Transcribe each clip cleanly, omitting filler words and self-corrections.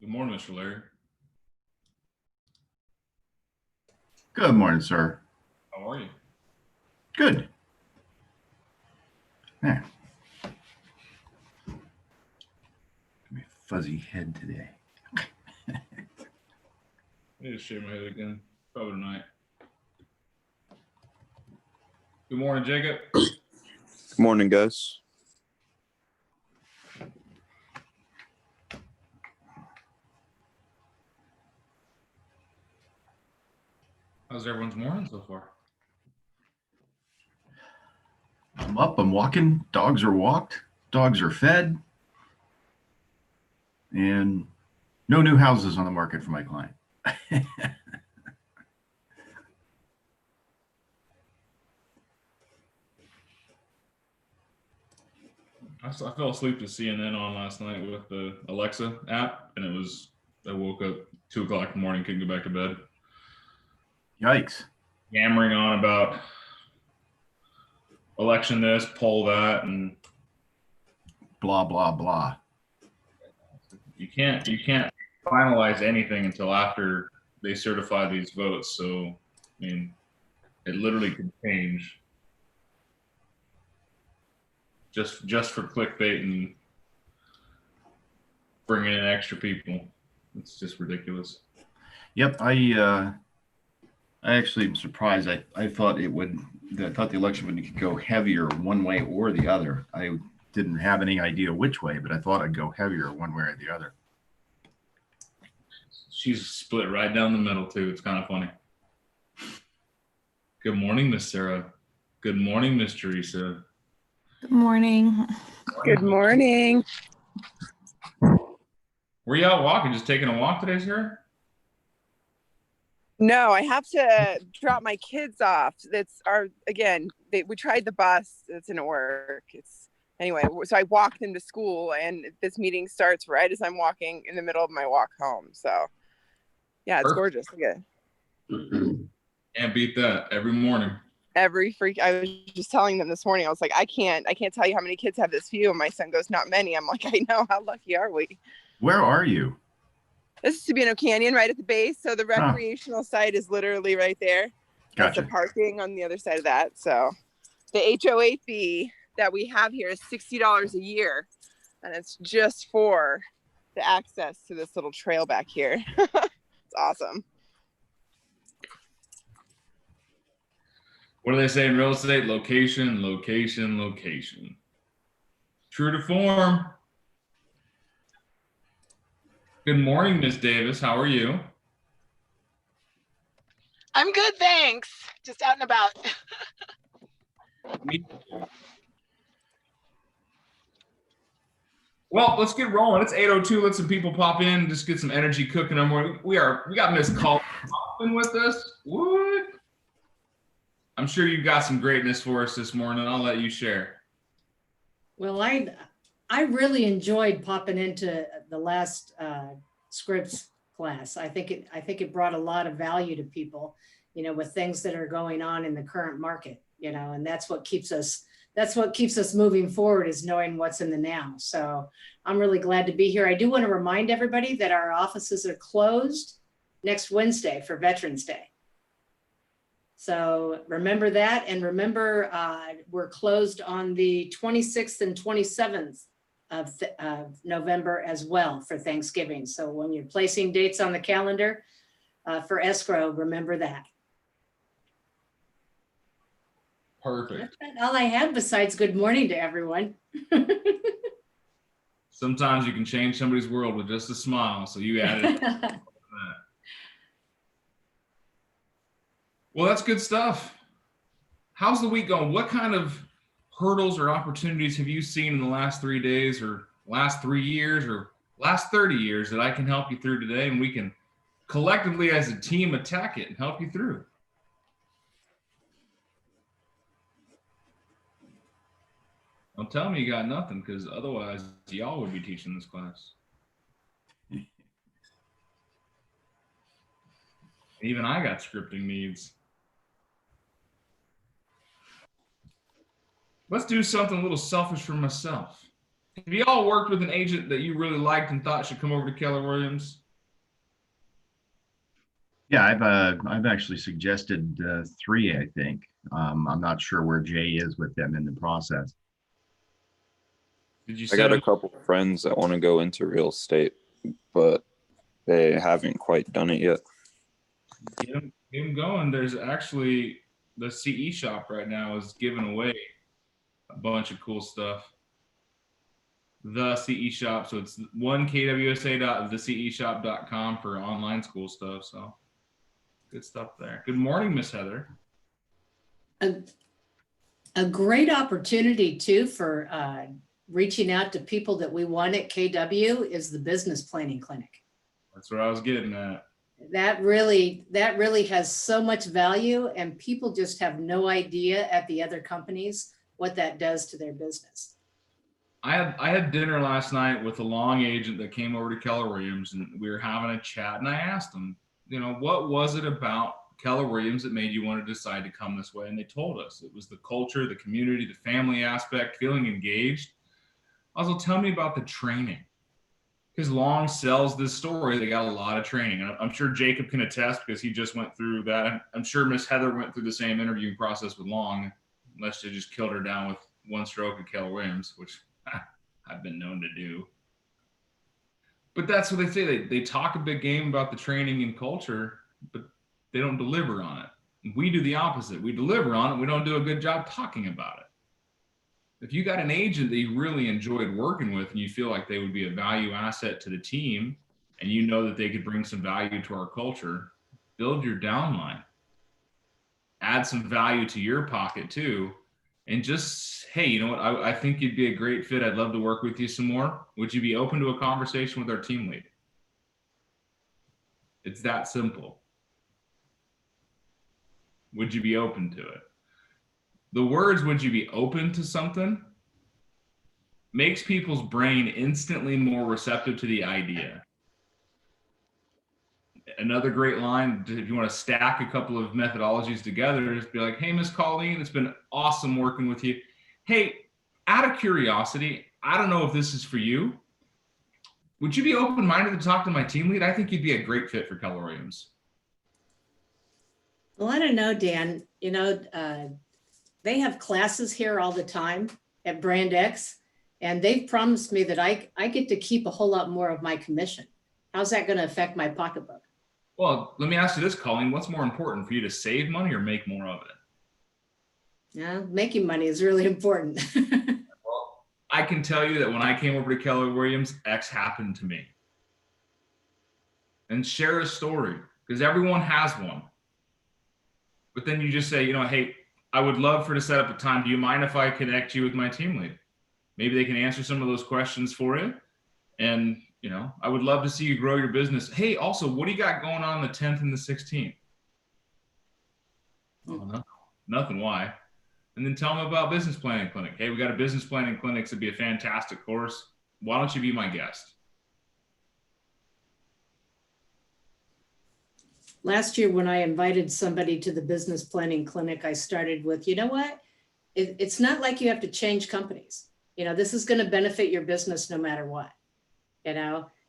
Good morning, Mr. Larry. Good morning, sir. How are you? Good. Yeah. Give me a fuzzy head today. I need to shave my head again. Probably tonight. Good morning, Jacob. Good morning, guys. How's everyone's morning so far? I'm up, I'm walking. Dogs are walked. Dogs are fed. And no new houses on the market for my client. I fell asleep to CNN on last night with the Alexa app, and I woke up 2 o'clock in the morning, couldn't go back to bed. Yikes. Yammering on about election this, poll that, and Blah, blah, blah. you can't finalize anything until after they certify these votes. So, I mean, it literally could change just for clickbait and bringing in extra people. It's just ridiculous. Yep, I actually am surprised. I thought the election would go heavier one way or the other. I didn't have any idea which way, but I thought I'd go heavier one way or the other. She's split right down the middle too. It's kind of funny. Good morning, Miss Sarah. Good morning, Miss Teresa. Good morning. Good morning. Were you out walking? Just taking a walk today, Sarah? No, I have to drop my kids off. We tried the bus. It didn't work. Anyway, so I walked them to school, and this meeting starts right as I'm walking in the middle of my walk home. So yeah, it's gorgeous. Good. Can't beat that every morning. I was just telling them this morning, I was like, I can't tell you how many kids have this view. And my son goes, not many. I'm like, I know, how lucky are we? Where are you? This is Sabino Canyon, right at the base. So the recreational site is literally right there. Gotcha. That's the parking on the other side of that. So the HOA fee that we have here is $60 a year. And it's just for the access to this little trail back here. It's awesome. What do they say in real estate? Location, location, location. True to form. Good morning, Miss Davis. How are you? I'm good, thanks. Just out and about. Me too. Well, let's get rolling. It's 8:02. Let some people pop in. Just get some energy cooking. We got Miss Colin Hoffman with us. What? I'm sure you've got some greatness for us this morning. I'll let you share. Well, I really enjoyed popping into the last scripts class. I think it brought a lot of value to people, with things that are going on in the current market, and that's what keeps us moving forward, is knowing what's in the now. So I'm really glad to be here. I do want to remind everybody that our offices are closed next Wednesday for Veterans Day. So remember that, and remember we're closed on the 26th and 27th of November as well for Thanksgiving. So when you're placing dates on the calendar for escrow, remember that. Perfect. That's all I have besides good morning to everyone. Sometimes you can change somebody's world with just a smile. So you added that. Well, that's good stuff. How's the week going? What kind of hurdles or opportunities have you seen in the last 3 days or last 3 years or last 30 years that I can help you through today, and we can collectively as a team attack it and help you through? Don't tell me you got nothing, because otherwise y'all would be teaching this class. Even I got scripting needs. Let's do something a little selfish for myself. Have you all worked with an agent that you really liked and thought should come over to Keller Williams? Yeah, I've actually suggested 3, I think. I'm not sure where Jay is with them in the process. Did you I got say a couple friends that want to go into real estate, but they haven't quite done it yet. get them going? There's actually the CE shop right now is giving away a bunch of cool stuff. The CE shop, so it's 1kwsa.theceshop.com for online school stuff. So good stuff there. Good morning, Miss Heather. A great opportunity too for reaching out to people that we want at KW is the business planning clinic. That's where I was getting at. That really has so much value, and people just have no idea at the other companies what that does to their business. I had dinner last night with a long agent that came over to Keller Williams, and we were having a chat, and I asked them, what was it about Keller Williams that made you want to decide to come this way? And they told us it was the culture, the community, the family aspect, feeling engaged. Also, tell me about the training. Because Long sells this story. They got a lot of training. And I'm sure Jacob can attest because he just went through that. I'm sure Miss Heather went through the same interviewing process with Long, unless they just killed her down with one stroke at Keller Williams, which I've been known to do. But that's what they say. They talk a big game about the training and culture, but they don't deliver on it. We do the opposite. We deliver on it. We don't do a good job talking about it. If you got an agent that you really enjoyed working with and you feel like they would be a value asset to the team and you know that they could bring some value to our culture, build your downline. Add some value to your pocket too. And just, hey, you know what? I think you'd be a great fit. I'd love to work with you some more. Would you be open to a conversation with our team lead? It's that simple. Would you be open to it? The words, would you be open to something, makes people's brain instantly more receptive to the idea. Another great line, if you want to stack a couple of methodologies together, just be like, hey, Miss Colleen, it's been awesome working with you. Hey, out of curiosity, I don't know if this is for you. Would you be open-minded to talk to my team lead? I think you'd be a great fit for Keller Williams. Well, I don't know, Dan, they have classes here all the time at Brand X, and they've promised me that I get to keep a whole lot more of my commission. How's that going to affect my pocketbook? Well, let me ask you this, Colleen. What's more important for you, to save money or make more of it? Yeah, making money is really important. Well, I can tell you that when I came over to Keller Williams, X happened to me. And share a story, because everyone has one. But then you just say, hey, I would love to set up a time. Do you mind if I connect you with my team lead? Maybe they can answer some of those questions for you. And, I would love to see you grow your business. Hey, also, what do you got going on the 10th and the 16th? Oh, nothing. Why? And then tell them about business planning clinic. Hey, we got a business planning clinic. It'd be a fantastic course. Why don't you be my guest? Last year, when I invited somebody to the business planning clinic, I started with, you know what? It's not like you have to change companies. This is going to benefit your business no matter what, and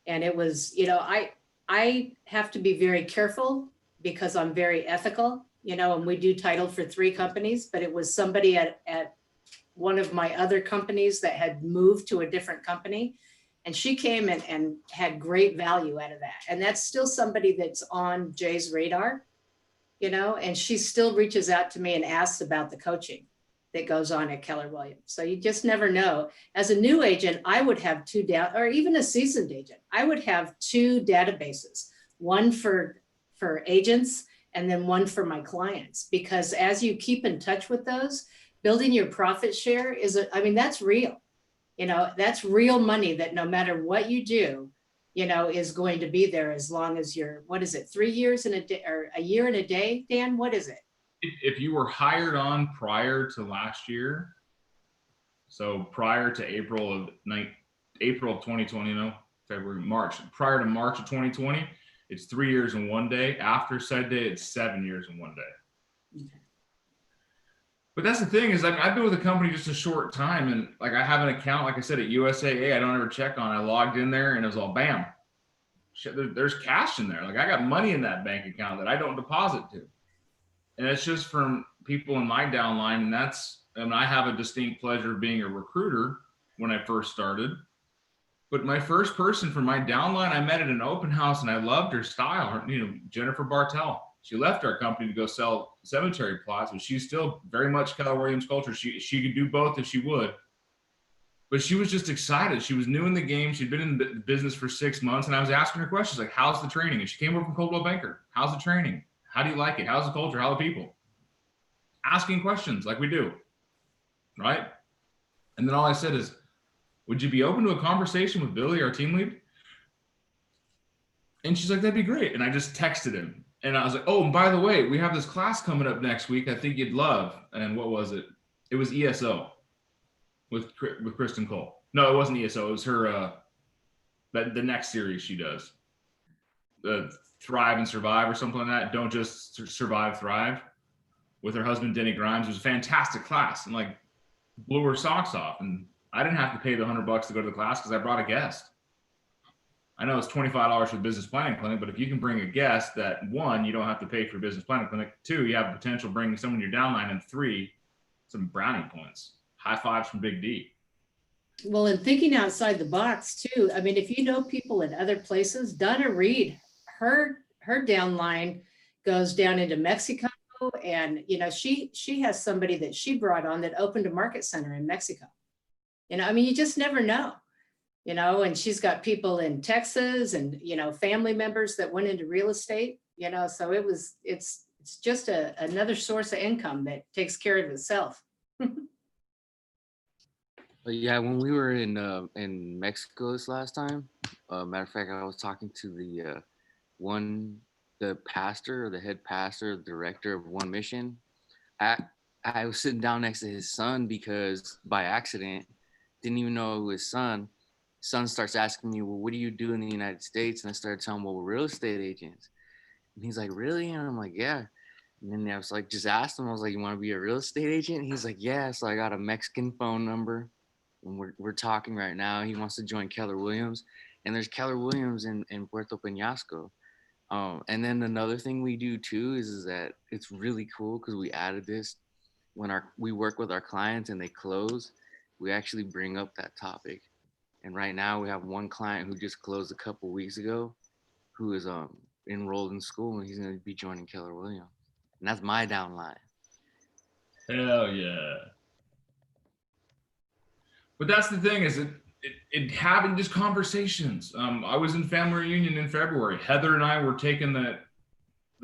it was, I have to be very careful because I'm very ethical, and we do title for 3 companies, but it was somebody at one of my other companies that had moved to a different company. And she came and had great value out of that. And that's still somebody that's on Jay's radar, and she still reaches out to me and asks about the coaching that goes on at Keller Williams. So you just never know. As a new agent, I would have 2 or even a seasoned agent, I would have 2 databases, one for agents and then one for my clients. Because as you keep in touch with those, building your profit share that's real. That's real money that no matter what you do, is going to be there as long as you're, 3 years in a day or a year and a day, Dan? What is it? If you were hired on prior to last year, so prior to April of 2020, March, prior to March of 2020, it's 3 years and 1 day. After said day, it's 7 years and 1 day. Okay. But that's the thing is, like, I've been with the company just a short time, and like I have an account, like I said, at USAA. I don't ever check on. I logged in there, and it was all bam. Shit, there's cash in there. Like I got money in that bank account that I don't deposit to, and it's just from people in my downline. And I have a distinct pleasure of being a recruiter when I first started. But my first person from my downline, I met at an open house, and I loved her style. Jennifer Bartell. She left our company to go sell cemetery plots, but she's still very much Keller Williams culture. She could do both if she would. But she was just excited. She was new in the game. She'd been in the business for 6 months, and I was asking her questions like, "How's the training?" And she came over from Coldwell Banker. "How's the training? How do you like it? How's the culture? How are the people?" Asking questions like we do, right? And then all I said is, "Would you be open to a conversation with Billy, our team lead?" And she's like, "That'd be great." And I just texted him. And I was like, "Oh, and by the way, we have this class coming up next week. I think you'd love." And what was it? It was ESO with Kristen Cole. No, it wasn't ESO. It was her, the next series she does. Thrive and Survive or something like that. Don't just survive, thrive. With her husband, Denny Grimes. It was a fantastic class, and like blew her socks off. And I didn't have to pay the $100 to go to the class because I brought a guest. I know it's $25 for the business planning clinic, but if you can bring a guest, that one, you don't have to pay for business planning clinic. Two, you have the potential of bringing someone in your downline, and three, some brownie points. High fives from Big D. Well, and thinking outside the box too. I mean, if you know people in other places, Donna Reed, her downline goes down into Mexico, and she has somebody that she brought on that opened a market center in Mexico. I mean, you just never know. And she's got people in Texas and family members that went into real estate. So it's just another source of income that takes care of itself. But yeah, when we were in Mexico this last time, matter of fact, I was talking to the pastor or the head pastor, director of One Mission. I was sitting down next to his son because by accident, didn't even know it was his son. His son starts asking me, "Well, what do you do in the United States?" And I started telling him, "Well, we're real estate agents." And he's like, "Really?" And I'm like, "Yeah." And then I was like, just asked him, I was like, "You want to be a real estate agent?" And he's like, "Yeah." So I got a Mexican phone number. And we're talking right now. He wants to join Keller Williams, and there's Keller Williams in Puerto Peñasco. And then another thing we do too is that it's really cool because we added this when we work with our clients and they close, we actually bring up that topic. And right now we have one client who just closed a couple weeks ago, who is enrolled in school, and he's going to be joining Keller Williams, and that's my downline. Hell yeah. But that's the thing is it having just conversations. I was in family reunion in February. Heather and I were taking the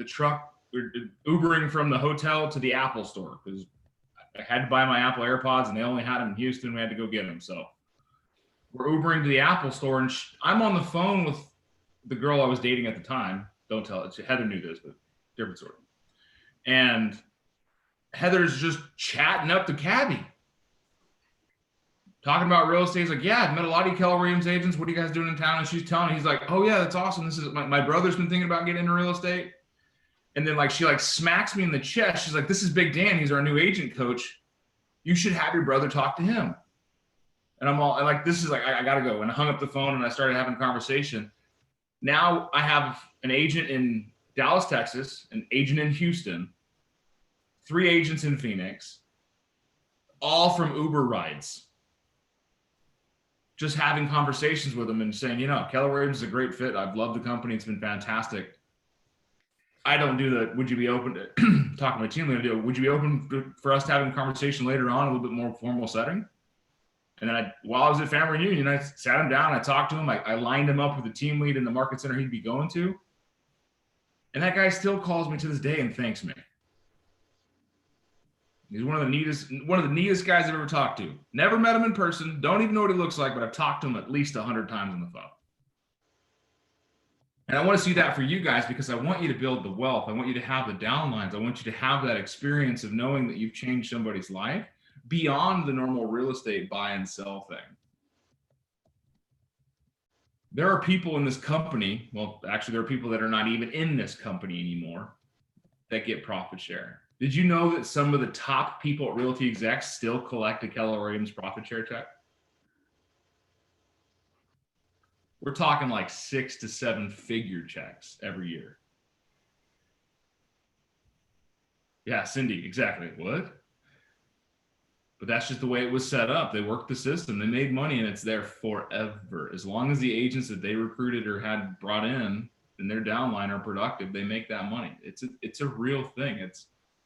truck, we're Ubering from the hotel to the Apple store because I had to buy my Apple AirPods and they only had them in Houston. We had to go get them. So we're Ubering to the Apple store, and I'm on the phone with the girl I was dating at the time. Don't tell it. Heather knew this, but different story. And Heather's just chatting up the cabbie. Talking about real estate. He's like, "Yeah, I've met a lot of Keller Williams agents. What are you guys doing in town?" And she's telling, he's like, "Oh yeah, that's awesome. This is my brother's been thinking about getting into real estate." And then she smacks me in the chest. She's like, "This is Big Dan. He's our new agent coach. You should have your brother talk to him." And I'm all like, this is I gotta go. And I hung up the phone and I started having a conversation. Now I have an agent in Dallas, Texas, an agent in Houston, 3 agents in Phoenix, all from Uber rides. Just having conversations with them and saying, Keller Williams is a great fit. I've loved the company. It's been fantastic. I don't do would you be open to talking to my team leader? Would you be open for us to having a conversation later on, a little bit more formal setting? And then while I was at family reunion, I sat him down, I talked to him. I lined him up with the team lead in the market center he'd be going to. And that guy still calls me to this day and thanks me. He's one of the neatest guys I've ever talked to. Never met him in person. Don't even know what he looks like, but I've talked to him at least 100 times on the phone. And I want to see that for you guys because I want you to build the wealth. I want you to have the downlines. I want you to have that experience of knowing that you've changed somebody's life beyond the normal real estate buy and sell thing. There are people in this company, well, actually there are people that are not even in this company anymore that get profit share. Did you know that some of the top people at Realty Execs still collect a Keller Williams profit share check? We're talking like 6 to 7 figure checks every year. Yeah, Cindy, exactly. What? But that's just the way it was set up. They worked the system, they made money, and it's there forever. As long as the agents that they recruited or had brought in and their downline are productive, they make that money. It's a real thing.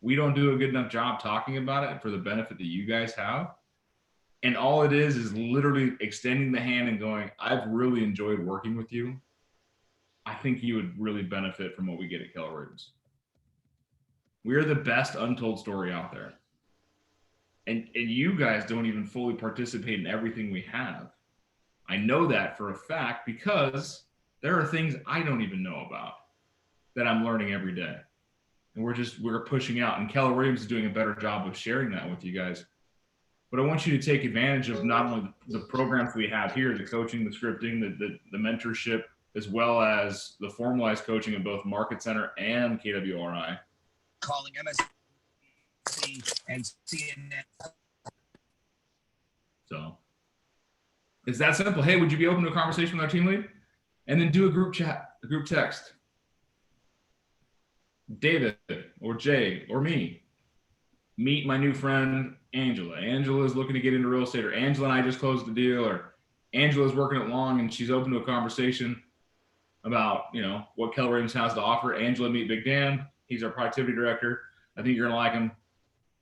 We don't do a good enough job talking about it for the benefit that you guys have. And all it is literally extending the hand and going, I've really enjoyed working with you. I think you would really benefit from what we get at Keller Williams. We're the best untold story out there. And you guys don't even fully participate in everything we have. I know that for a fact because there are things I don't even know about that I'm learning every day. And we're pushing out, and Keller Williams is doing a better job of sharing that with you guys. But I want you to take advantage of not only the programs we have here, the coaching, the scripting, the mentorship, as well as the formalized coaching of both Market Center and KWRI. Calling MSC and CNN. So it's that simple. Hey, would you be open to a conversation with our team lead? And then do a group chat, a group text. David or Jay or me. Meet my new friend, Angela. Angela is looking to get into real estate, or Angela and I just closed the deal, or Angela's working at Long and she's open to a conversation about, what Keller Williams has to offer. Angela, meet Big Dan. He's our productivity director. I think you're going to like him.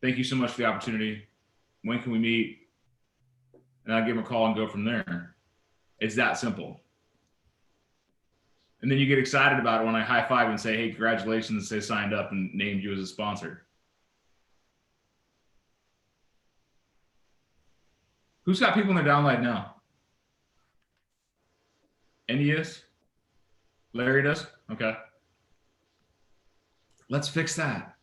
Thank you so much for the opportunity. When can we meet? And I'll give him a call and go from there. It's that simple. And then you get excited about it when I high five and say, hey, congratulations, and say signed up and named you as a sponsor. Who's got people in their downline now? NES? Larry does? Okay. Let's fix that.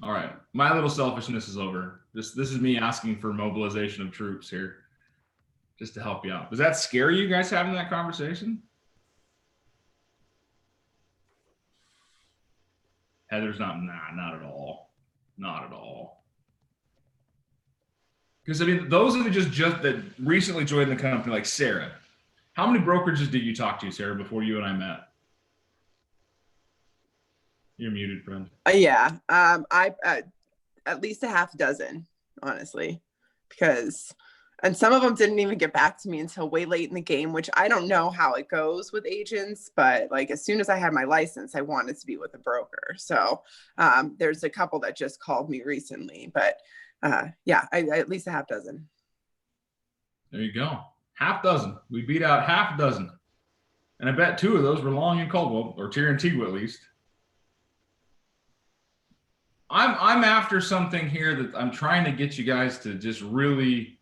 All right. My little selfishness is over. This is me asking for mobilization of troops here just to help you out. Does that scare you guys having that conversation? Heather's not at all. Not at all. Because those are just that recently joined the company, like Sarah. How many brokerages did you talk to, Sarah, before you and I met? You're muted, friend. Yeah. I at least a half dozen, honestly, and some of them didn't even get back to me until way late in the game, which I don't know how it goes with agents, but like as soon as I had my license, I wanted to be with a broker. So there's a couple that just called me recently, but yeah, I at least a half dozen. There you go. Half dozen. We beat out half a dozen. And I bet 2 of those were Long and Caldwell, or Tier Antigua at least. I'm after something here that I'm trying to get you guys to just really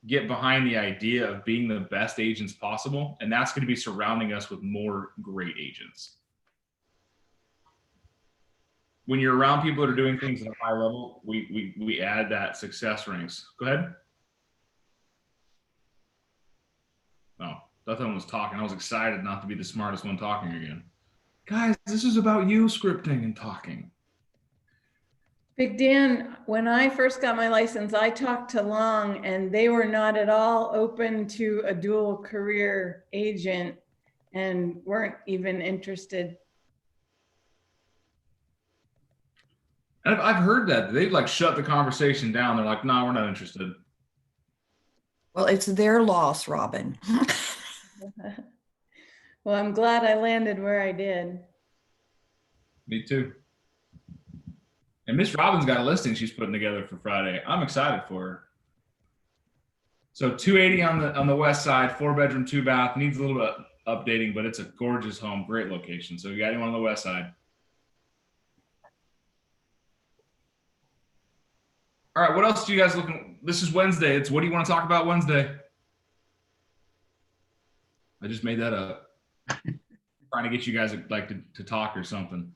get behind the idea of being the best agents possible. And that's going to be surrounding us with more great agents. When you're around people that are doing things at a high level, we add that success rings. Go ahead. Oh, that one was talking. I was excited not to be the smartest one talking again. Guys, this is about you scripting and talking. Big Dan, when I first got my license, I talked to Long and they were not at all open to a dual career agent and weren't even interested. I've heard that. They've like shut the conversation down. They're like, no, we're not interested. Well, it's their loss, Robin. Well, I'm glad I landed where I did. Me too. And Miss Robin's got a listing she's putting together for Friday. I'm excited for her. So 280 on the west side, 4-bedroom, 2-bath. Needs a little bit updating, but it's a gorgeous home, great location. So you got anyone on the west side? All right, what else do you guys looking? This is Wednesday. What do you want to talk about Wednesday? I just made that up. Trying to get you guys like to talk or something.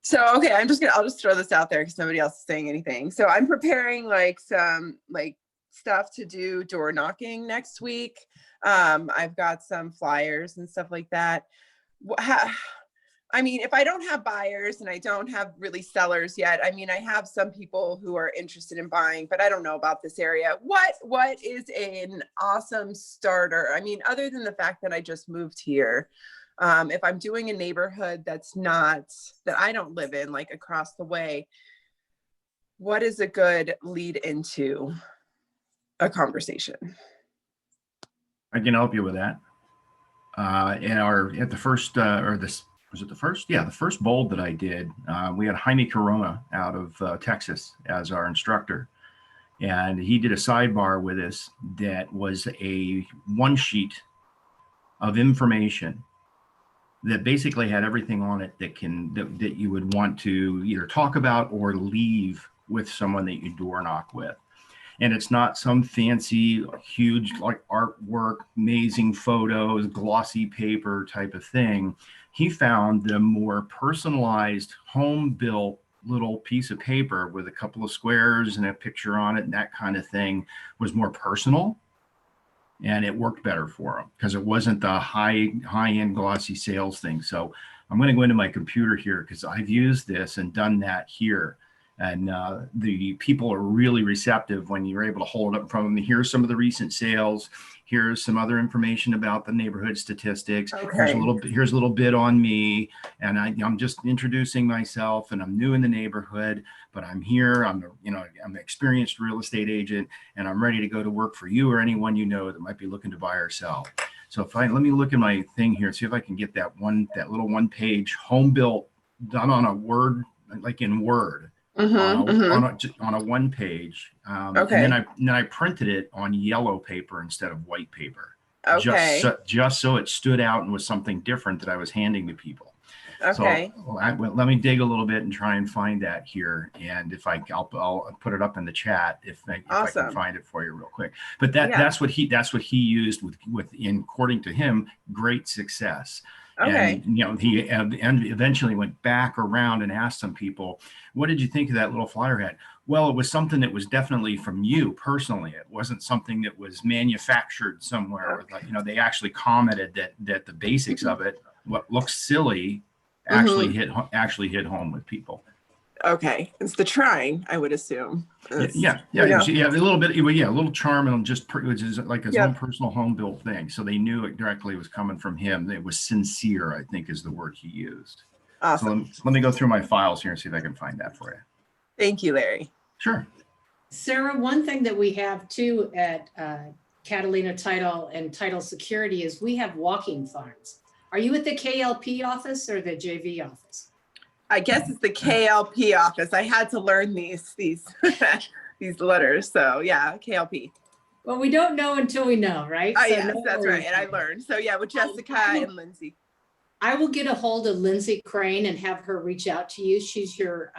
So, okay, I'll just throw this out there because nobody else is saying anything. So I'm preparing like some like stuff to do door knocking next week. I've got some flyers and stuff like that. I mean, if I don't have buyers and I don't have really sellers yet, I mean, I have some people who are interested in buying, but I don't know about this area. What is an awesome starter? I mean, other than the fact that I just moved here, if I'm doing a neighborhood that's not, that I don't live in, like across the way, what is a good lead into a conversation? I can help you with that. At the first, was it the first? Yeah, the first bold that I did, we had Jaime Corona out of Texas as our instructor. And he did a sidebar with us that was a one sheet of information that basically had everything on it that you would want to either talk about or leave with someone that you door knock with. And it's not some fancy, huge like artwork, amazing photos, glossy paper type of thing. He found the more personalized, home-built little piece of paper with a couple of squares and a picture on it and that kind of thing was more personal. And it worked better for him because it wasn't the high-end glossy sales thing. So I'm going to go into my computer here because I've used this and done that here. And the people are really receptive when you're able to hold up from them. Here's some of the recent sales. Here's some other information about the neighborhood statistics. Okay. Here's a little bit on me. And I'm just introducing myself and I'm new in the neighborhood, but I'm here. I'm an experienced real estate agent and I'm ready to go to work for you or anyone you know that might be looking to buy or sell. So let me look at my thing here, see if I can get that little one page home built done on a Word, like in Word. On a one page. Okay. And then I printed it on yellow paper instead of white paper. Okay. Just so it stood out and was something different that I was handing to people. Okay. So let me dig a little bit and try and find that here. And if I'll put it up in the chat if I can find it for you real quick. But that's what he used with according to him, great success. Okay. And he eventually went back around and asked some people, what did you think of that little flyer hat? Well, it was something that was definitely from you personally. It wasn't something that was manufactured somewhere. Okay. They actually commented that the basics of it, what looks silly, actually hit home with people. Okay, it's the trying, I would assume. Yeah, a little bit, a little charm and just which is like his own personal home built thing. So they knew it directly was coming from him. It was sincere, I think, is the word he used. Awesome. So let me go through my files here and see if I can find that for you. Thank you, Larry. Sure. Sarah, one thing that we have too at Catalina Title and Title Security is we have walking farms. Are you at the KLP office or the JV office? I guess it's the KLP office. I had to learn these these letters. So yeah, KLP. Well, we don't know until we know, right? Oh, so yes, that's right. And I learned. So yeah, with Jessica and Lindsay. I will get a hold of Lindsay Crane and have her reach out to you. She's your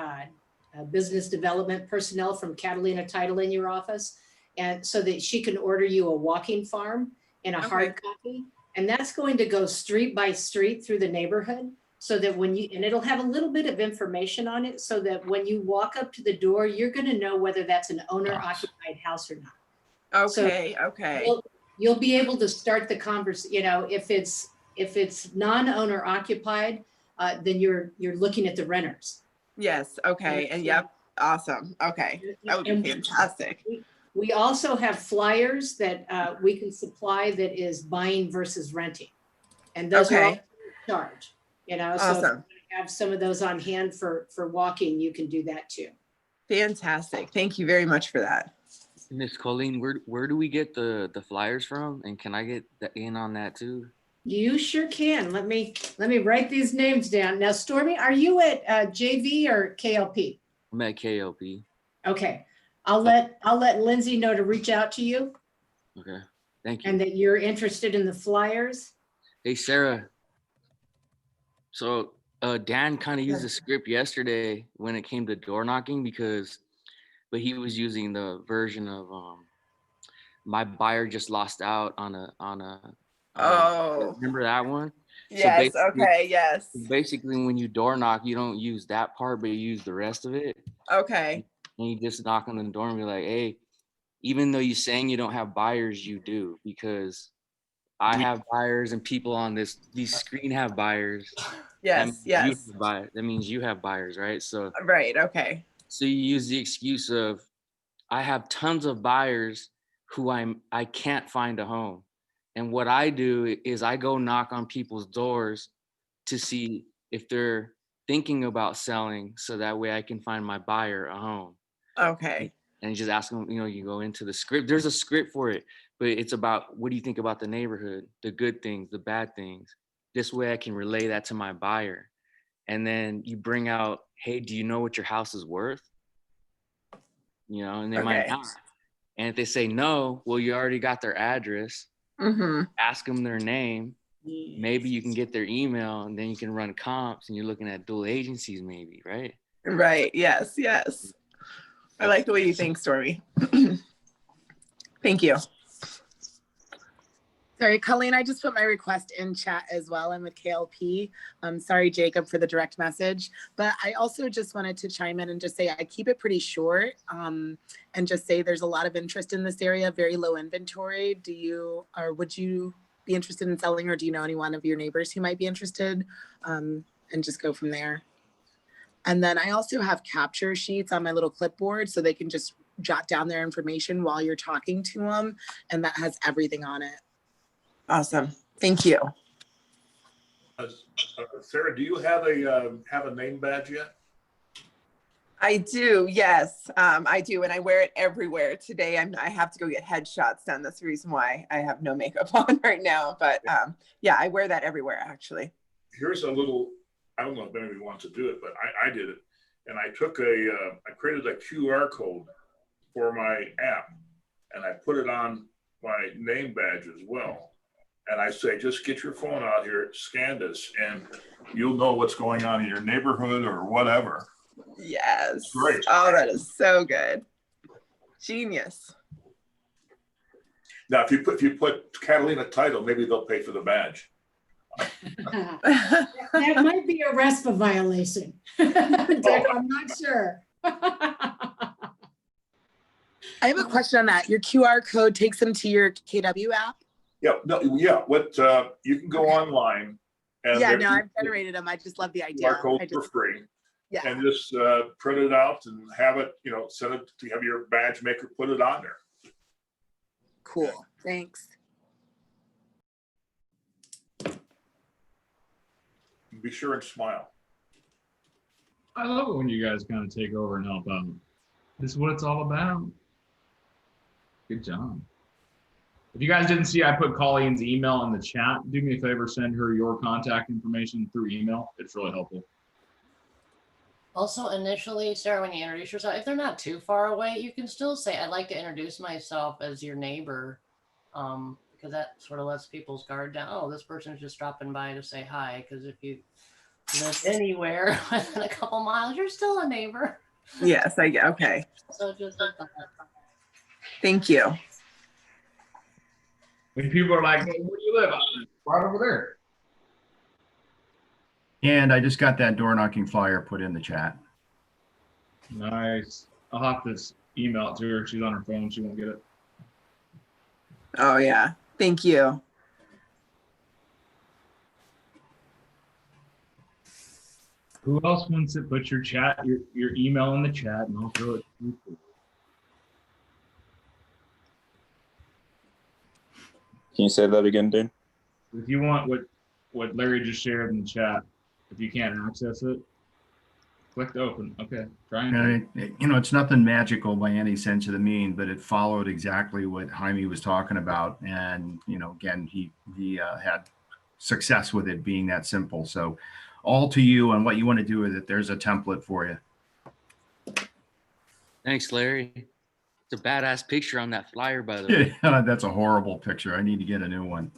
business development personnel from Catalina Title in your office. And so that she can order you a walking farm and a hard copy. And that's going to go street by street through the neighborhood. So that and it'll have a little bit of information on it so that when you walk up to the door, you're going to know whether that's an owner occupied house or not. Okay. So okay. You'll be able to start the conversation. If it's non-owner occupied, then you're looking at the renters. Yes. Okay. And yep. Awesome. Okay. That would be fantastic. We also have flyers that we can supply that is buying versus renting. And those are all charged. So if you have some of those on hand for walking, you can do that too. Fantastic. Thank you very much for that. Miss Colleen, where do we get the flyers from? And can I get in on that too? You sure can. Let me write these names down. Now, Stormy, are you at JV or KLP? I'm at KLP. Okay. I'll let Lindsay know to reach out to you. Okay. Thank you. And that you're interested in the flyers. Hey, Sarah. So Dan kind of used the script yesterday when it came to door knocking but he was using the version of my buyer just lost out on a remember that one? Yes. So yes. Basically, when you door knock, you don't use that part, but you use the rest of it. Okay. And you just knock on the door and be like, hey, even though you're saying you don't have buyers, you do, because I have buyers and people on these screen have buyers. Yes, yes. That means you have buyers, right? So Right, okay. so you use the excuse of, I have tons of buyers who I can't find a home. And what I do is I go knock on people's doors to see if they're thinking about selling, so that way I can find my buyer a home. Okay. And just ask them, you go into the script. There's a script for it, but it's about, what do you think about the neighborhood, the good things, the bad things? This way I can relay that to my buyer. And then you bring out, hey, do you know what your house is worth? And they might not. And if they say no, well, you already got their address. Mm-hmm. Ask them their name. Maybe you can get their email, and then you can run comps, and you're looking at dual agencies maybe, right? Right, yes, yes. I like the way you think, Stormy. Thank you. Sorry, Colleen, I just put my request in chat as well. I'm with KLP. Sorry, Jacob, for the direct message. But I also just wanted to chime in and just say I keep it pretty short, and just say there's a lot of interest in this area, very low inventory. Would you be interested in selling, or do you know any one of your neighbors who might be interested? And just go from there. And then I also have capture sheets on my little clipboard, so they can just jot down their information while you're talking to them. And that has everything on it. Awesome. Thank you. Sarah, do you have a name badge yet? I do. Yes, I do. And I wear it everywhere. Today, I have to go get headshots done. That's the reason why I have no makeup on right now. But yeah, I wear that everywhere, actually. Here's a little, I don't know if anybody wants to do it, but I did it. And I took I created a QR code for my app, and I put it on my name badge as well. And I say, just get your phone out here, scan this, and you'll know what's going on in your neighborhood or whatever. Yes. Great. Oh, that is so good. Genius. Now, if you put Catalina title, maybe they'll pay for the badge. That might be a RESPA violation. Dick, I'm not sure. I have a question on that. Your QR code takes them to your KW app? Yeah, no, yeah. What you can go online and Yeah, no, I've generated them. I just love the idea. QR code for free. Yeah. And just print it out and have it, send it to have your badge maker put it on there. Cool. Thanks. Be sure and smile. I love it when you guys kind of take over and help out. This is what it's all about. Good job. If you guys didn't see, I put Colleen's email in the chat. Do me a favor, send her your contact information through email. It's really helpful. Also, initially, Sarah, when you introduce yourself, if they're not too far away, you can still say, I'd like to introduce myself as your neighbor, because that sort of lets people's guard down. Oh, this person's just dropping by to say hi, because if you live anywhere within a couple miles, you're still a neighbor. Yes, okay. So just like that. Thank you. When people are like, hey, where do you live? Right over there. And I just got that door knocking flyer put in the chat. Nice. I'll have to email it to her. She's on her phone. She won't get it. Oh, yeah. Thank you. Who else wants it? Put your email in the chat, and I'll throw it. Can you say that again, dude? If you want what Larry just shared in the chat, if you can't access it, click to open. Okay, try and it's nothing magical by any sense of the mean, but it followed exactly what Jaime was talking about. And, again, he had success with it being that simple. So all to you on what you want to do with it. There's a template for you. Thanks, Larry. It's a badass picture on that flyer, by the way. Yeah, that's a horrible picture. I need to get a new one.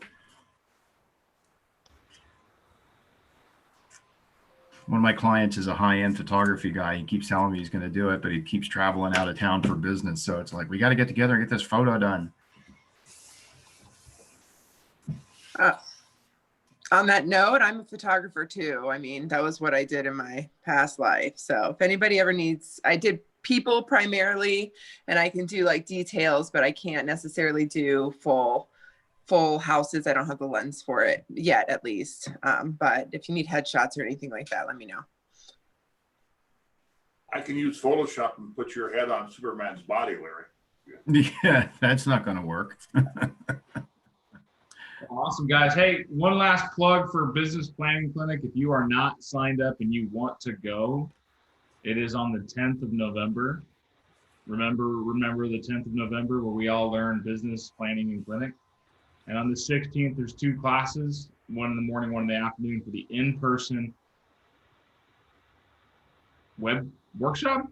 One of my clients is a high-end photography guy. He keeps telling me he's going to do it, but he keeps traveling out of town for business. So it's like, we got to get together and get this photo done. On that note, I'm a photographer too. I mean, that was what I did in my past life. So if anybody ever needs, I did people primarily, and I can do like details, but I can't necessarily do full houses. I don't have the lens for it yet, at least. But if you need headshots or anything like that, let me know. I can use Photoshop and put your head on Superman's body, Larry. Yeah, that's not going to work. Awesome, guys. Hey, one last plug for Business Planning Clinic. If you are not signed up and you want to go, it is on the 10th of November. Remember the 10th of November where we all learn business planning and clinic. And on the 16th, there's 2 classes, one in the morning, one in the afternoon for the in-person web workshop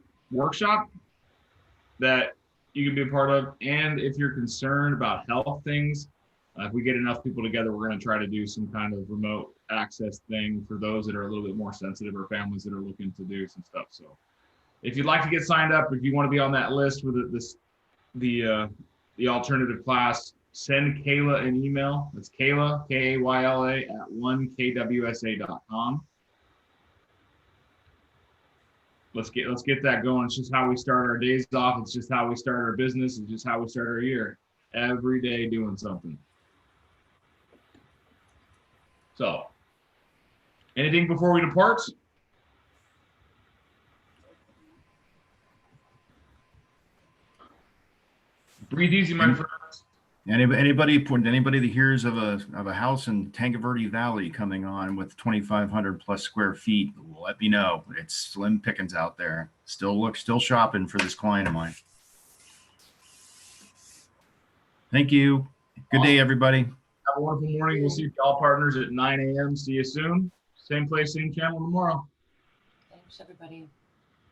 that you can be a part of. And if you're concerned about health things, if we get enough people together, we're going to try to do some kind of remote access thing for those that are a little bit more sensitive or families that are looking to do some stuff. So if you'd like to get signed up, if you want to be on that list with the alternative class, send Kayla an email. It's Kayla, Kayla, at 1kwsa.com. Let's get that going. It's just how we start our days off. It's just how we start our business. It's just how we start our year. Every day doing something. So, anything before we depart? Breathe easy, my friends. Anybody that hears of a house in Tangoverde Valley coming on with 2,500 plus square feet, let me know. It's slim pickings out there. Still shopping for this client of mine. Thank you. Good day, everybody. Have a wonderful morning. We'll see you all partners at 9 a.m. See you soon. Same place, same channel tomorrow. Thanks, everybody.